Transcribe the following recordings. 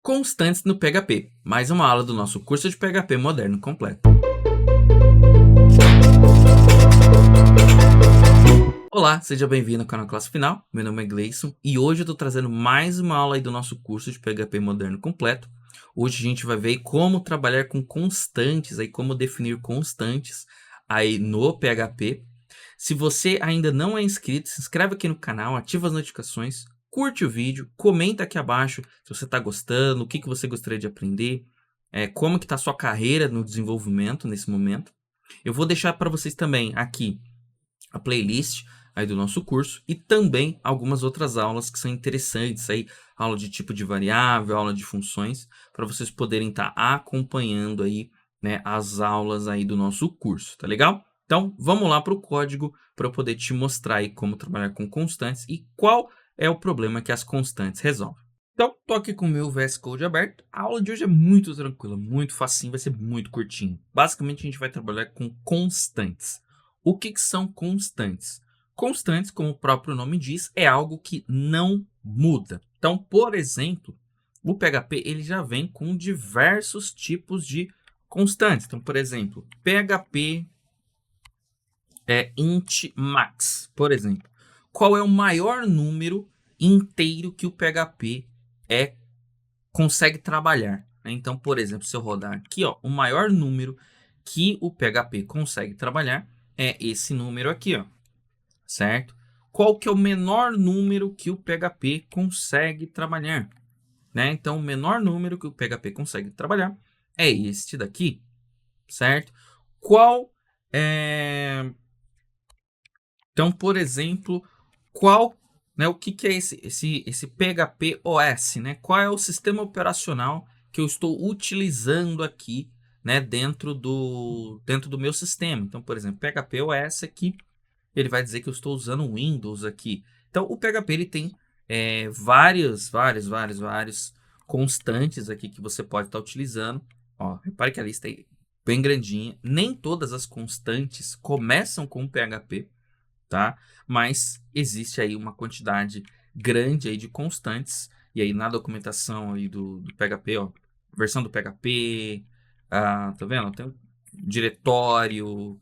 Constantes no PHP, mais uma aula do nosso curso de PHP moderno completo. Olá, seja bem-vindo ao canal Classe Final, meu nome é Gleison e hoje eu estou trazendo mais uma aula aí do nosso curso de PHP moderno completo. Hoje a gente vai ver como trabalhar com constantes, aí como definir constantes aí no PHP. Se você ainda não é inscrito, se inscreve aqui no canal, ativa as notificações, curte o vídeo, comenta aqui abaixo se você está gostando, o que você gostaria de aprender, como que está a sua carreira no desenvolvimento nesse momento. Eu vou deixar para vocês também aqui a playlist aí do nosso curso e também algumas outras aulas que são interessantes aí, aula de tipo de variável, aula de funções, para vocês poderem estar acompanhando aí, né, as aulas aí do nosso curso, tá legal? Então, vamos lá para o código para eu poder te mostrar aí como trabalhar com constantes e qual é o problema que as constantes resolvem. Então, tô aqui com o meu VS Code aberto. A aula de hoje é muito tranquila, muito facinho, vai ser muito curtinho. Basicamente, a gente vai trabalhar com constantes. O que são constantes? Constantes, como o próprio nome diz, é algo que não muda. Então, por exemplo, o PHP ele já vem com diversos tipos de constantes. Então, por exemplo, PHP int max, por exemplo. Qual é o maior número inteiro que o PHP consegue trabalhar? Então, por exemplo, se eu rodar aqui, ó, o maior número que o PHP consegue trabalhar é esse número aqui, ó, certo? Qual que é o menor número que o PHP consegue trabalhar? Né? Então, o menor número que o PHP consegue trabalhar é este daqui, certo? Qual é... Então, por exemplo, o que é esse PHP OS, né? Qual é o sistema operacional que eu estou utilizando aqui, né, dentro do meu sistema? Então, por exemplo, PHP OS aqui, ele vai dizer que eu estou usando o Windows aqui. Então, o PHP ele tem vários constantes aqui que você pode estar utilizando. Ó, repare que a lista é bem grandinha. Nem todas as constantes começam com PHP, tá? Mas existe aí uma quantidade grande aí de constantes. E aí na documentação aí do PHP, ó, versão do PHP, tá vendo? Tem um diretório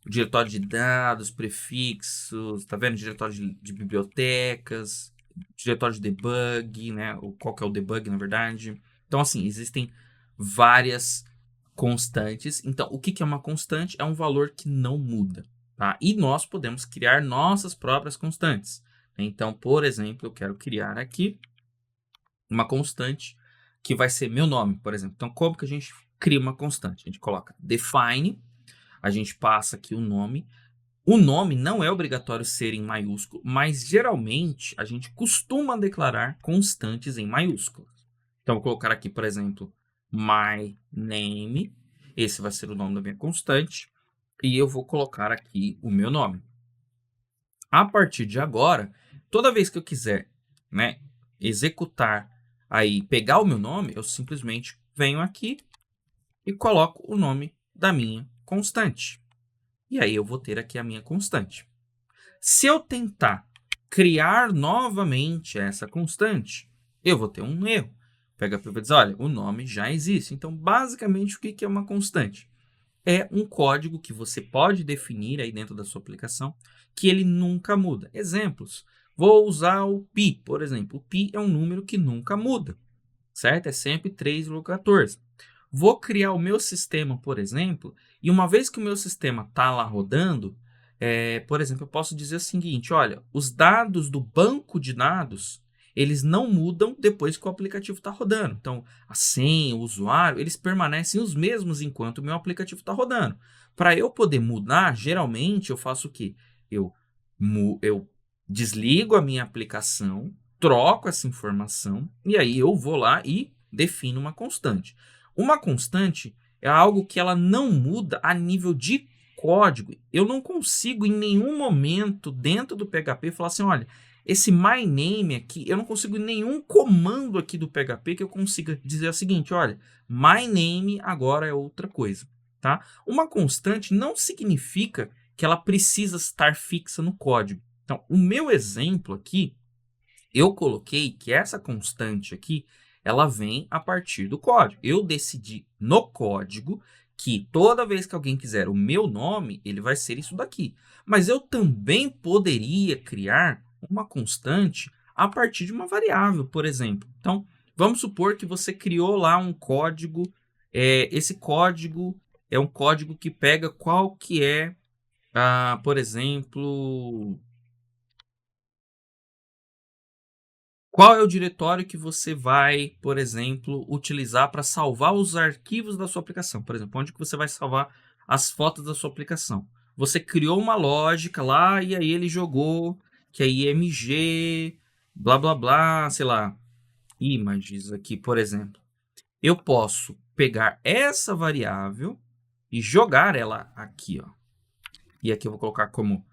de dados, prefixos, tá vendo? Diretório de bibliotecas, diretório de debug, né? Qual que é o debug, na verdade. Então, assim, existem várias constantes. Então, o que é uma constante? É um valor que não muda, tá? E nós podemos criar nossas próprias constantes. Então, por exemplo, eu quero criar aqui uma constante que vai ser meu nome, por exemplo. Então, como que a gente cria uma constante? A gente coloca define, a gente passa aqui o nome. O nome não é obrigatório ser em maiúsculo, mas geralmente a gente costuma declarar constantes em maiúsculas. Então, vou colocar aqui, por exemplo, my name. Esse vai ser o nome da minha constante. E eu vou colocar aqui o meu nome. A partir de agora, toda vez que eu quiser, né, executar aí, pegar o meu nome, eu simplesmente venho aqui e coloco o nome da minha constante. E aí eu vou ter aqui a minha constante. Se eu tentar criar novamente essa constante, eu vou ter um erro. O PHP vai dizer, olha, o nome já existe. Então, basicamente, o que é uma constante? É um código que você pode definir aí dentro da sua aplicação, que ele nunca muda. Exemplos, vou usar o pi, por exemplo. O pi é um número que nunca muda, certo? É sempre 3,14. Vou criar o meu sistema, por exemplo, e uma vez que o meu sistema está lá rodando, por exemplo, eu posso dizer o seguinte, olha, os dados do banco de dados, eles não mudam depois que o aplicativo está rodando. Então, a senha, o usuário, eles permanecem os mesmos enquanto o meu aplicativo está rodando. Para eu poder mudar, geralmente eu faço o quê? Eu desligo a minha aplicação, troco essa informação, e aí eu vou lá e defino uma constante. Uma constante é algo que ela não muda a nível de código. Eu não consigo em nenhum momento dentro do PHP falar assim, olha, esse my name aqui, eu não consigo em nenhum comando aqui do PHP que eu consiga dizer o seguinte, olha, my name agora é outra coisa, tá? Uma constante não significa que ela precisa estar fixa no código. Então, o meu exemplo aqui, eu coloquei que essa constante aqui, ela vem a partir do código. Eu decidi no código que toda vez que alguém quiser o meu nome, ele vai ser isso daqui. Mas eu também poderia criar uma constante a partir de uma variável, por exemplo. Então, vamos supor que você criou lá um código. Esse código é um código que pega qual que é, por exemplo... Qual é o diretório que você vai, por exemplo, utilizar para salvar os arquivos da sua aplicação? Por exemplo, onde que você vai salvar as fotos da sua aplicação? Você criou uma lógica lá e aí ele jogou que é img, blá blá blá, sei lá, images aqui, por exemplo. Eu posso pegar essa variável e jogar ela aqui, ó. E aqui eu vou colocar como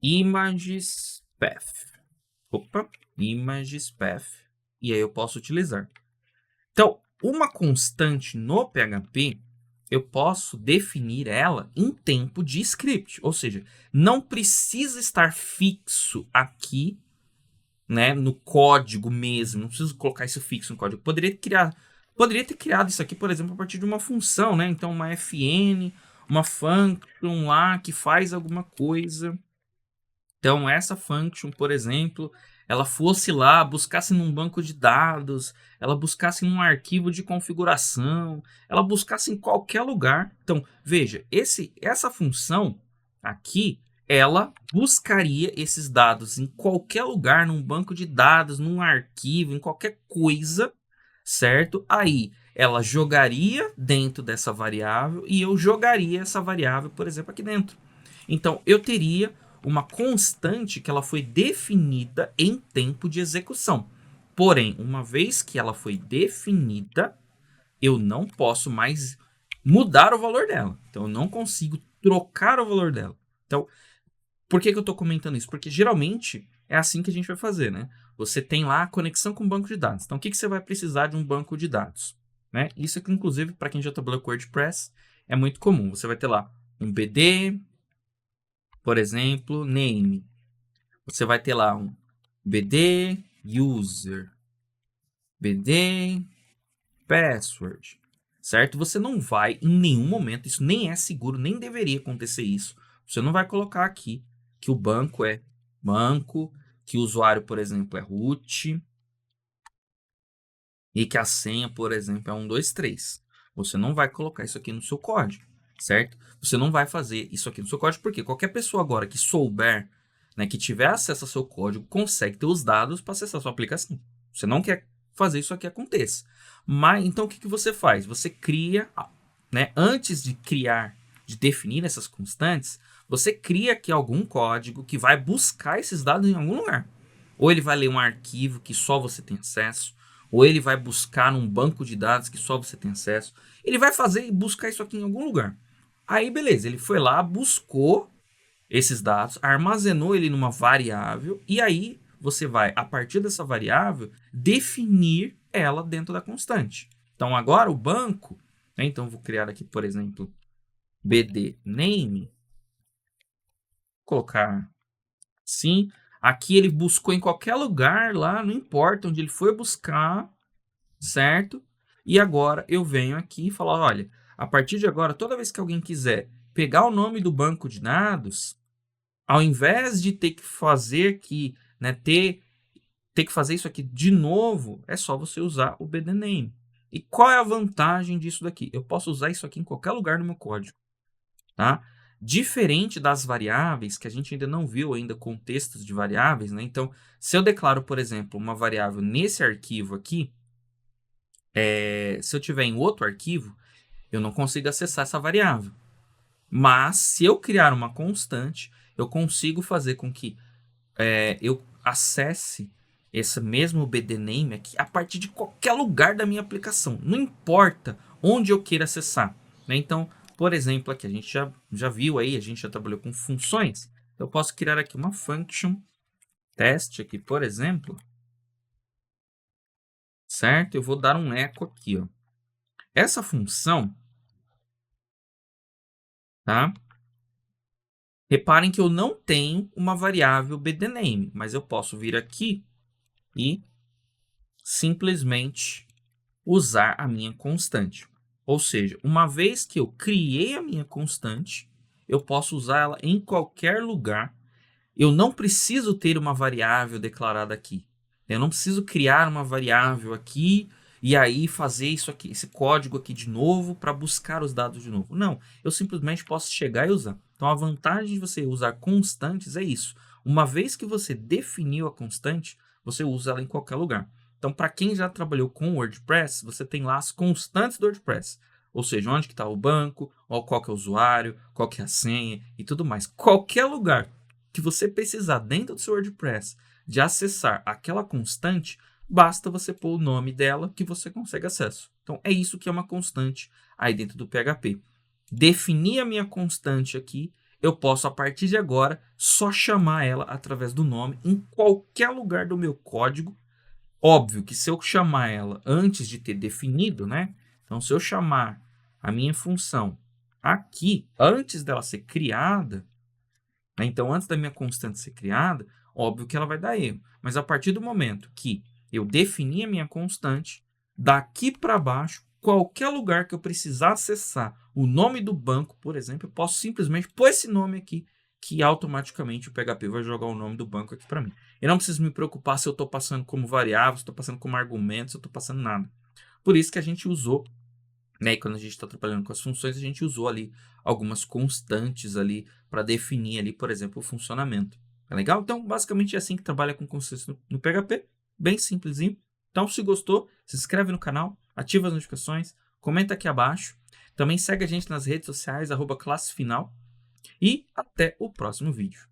imagesPath. Opa, imagesPath. E aí eu posso utilizar. Então, uma constante no PHP, eu posso definir ela em tempo de script. Ou seja, não precisa estar fixo aqui, né, no código mesmo. Não preciso colocar isso fixo no código. Poderia ter criado isso aqui, por exemplo, a partir de uma função, né? Então, uma fn, uma function lá que faz alguma coisa. Então, essa function, por exemplo, ela fosse lá, buscasse num banco de dados, ela buscasse num arquivo de configuração, ela buscasse em qualquer lugar. Então, veja, essa função aqui, ela buscaria esses dados em qualquer lugar, num banco de dados, num arquivo, em qualquer coisa, certo? Aí, ela jogaria dentro dessa variável e eu jogaria essa variável, por exemplo, aqui dentro. Então, eu teria uma constante que ela foi definida em tempo de execução. Porém, uma vez que ela foi definida, eu não posso mais mudar o valor dela. Então, eu não consigo trocar o valor dela. Então, por que eu estou comentando isso? Porque geralmente é assim que a gente vai fazer, né? Você tem lá a conexão com o banco de dados. Então, o que você vai precisar de um banco de dados? Né? Isso aqui, inclusive, para quem já trabalhou com WordPress, é muito comum. Você vai ter lá um BD, por exemplo, name. Você vai ter lá um BD user, BD password, certo? Você não vai em nenhum momento, isso nem é seguro, nem deveria acontecer isso. Você não vai colocar aqui que o banco é banco, que o usuário, por exemplo, é root e que a senha, por exemplo, é 123. Você não vai colocar isso aqui no seu código, certo? Você não vai fazer isso aqui no seu código, porque qualquer pessoa agora que souber, né, que tiver acesso ao seu código, consegue ter os dados para acessar a sua aplicação. Você não quer fazer isso aqui aconteça. Mas, então, o que você faz? Você cria, né, antes de criar, de definir essas constantes, você cria aqui algum código que vai buscar esses dados em algum lugar. Ou ele vai ler um arquivo que só você tem acesso, ou ele vai buscar num banco de dados que só você tem acesso. Ele vai fazer e buscar isso aqui em algum lugar. Aí, beleza, ele foi lá, buscou esses dados, armazenou ele numa variável, e aí você vai, a partir dessa variável, definir ela dentro da constante. Então, agora o banco, né, então vou criar aqui, por exemplo, BD name, colocar assim. Aqui ele buscou em qualquer lugar lá, não importa onde ele foi buscar, certo? E agora eu venho aqui e falo, olha, a partir de agora, toda vez que alguém quiser pegar o nome do banco de dados, ao invés de ter que fazer aqui, né, ter que fazer isso aqui de novo, é só você usar o BDName. E qual é a vantagem disso daqui? Eu posso usar isso aqui em qualquer lugar no meu código, tá? Diferente das variáveis, que a gente ainda não viu ainda contextos de variáveis, né? Então, se eu declaro, por exemplo, uma variável nesse arquivo aqui, se eu tiver em outro arquivo, eu não consigo acessar essa variável. Mas, se eu criar uma constante, eu consigo fazer com que eu acesse esse mesmo BDName aqui a partir de qualquer lugar da minha aplicação. Não importa onde eu queira acessar, né? Então, por exemplo, aqui a gente já viu aí, a gente já trabalhou com funções. Eu posso criar aqui uma function teste aqui, por exemplo, certo? Eu vou dar um eco aqui, ó. Essa função, tá? Reparem que eu não tenho uma variável BDName, mas eu posso vir aqui e simplesmente usar a minha constante. Ou seja, uma vez que eu criei a minha constante, eu posso usar ela em qualquer lugar. Eu não preciso ter uma variável declarada aqui. Eu não preciso criar uma variável aqui e aí fazer isso aqui, esse código aqui de novo para buscar os dados de novo. Não, eu simplesmente posso chegar e usar. Então a vantagem de você usar constantes é isso. Uma vez que você definiu a constante, você usa ela em qualquer lugar. Então, para quem já trabalhou com WordPress, você tem lá as constantes do WordPress. Ou seja, onde que está o banco, ou qual que é o usuário, qual que é a senha e tudo mais. Qualquer lugar que você precisar dentro do seu WordPress de acessar aquela constante, basta você pôr o nome dela que você consegue acesso. Então, é isso que é uma constante aí dentro do PHP. Definir a minha constante aqui, eu posso, a partir de agora, só chamar ela através do nome em qualquer lugar do meu código. Óbvio que se eu chamar ela antes de ter definido, né? Então, se eu chamar a minha função aqui, antes dela ser criada, né? Então, antes da minha constante ser criada, óbvio que ela vai dar erro. Mas a partir do momento que eu definir a minha constante, daqui para baixo, qualquer lugar que eu precisar acessar o nome do banco, por exemplo, eu posso simplesmente pôr esse nome aqui, que automaticamente o PHP vai jogar o nome do banco aqui para mim. Eu não preciso me preocupar se eu estou passando como variável, se eu estou passando como argumento, se eu estou passando nada. Por isso que a gente usou, né, e quando a gente está trabalhando com as funções, a gente usou ali algumas constantes ali para definir ali, por exemplo, o funcionamento. É legal? Então, basicamente é assim que trabalha com constantes no PHP, bem simplesinho. Então, se gostou, se inscreve no canal, ativa as notificações, comenta aqui abaixo. Também segue a gente nas redes sociais, @classefinal. E até o próximo vídeo.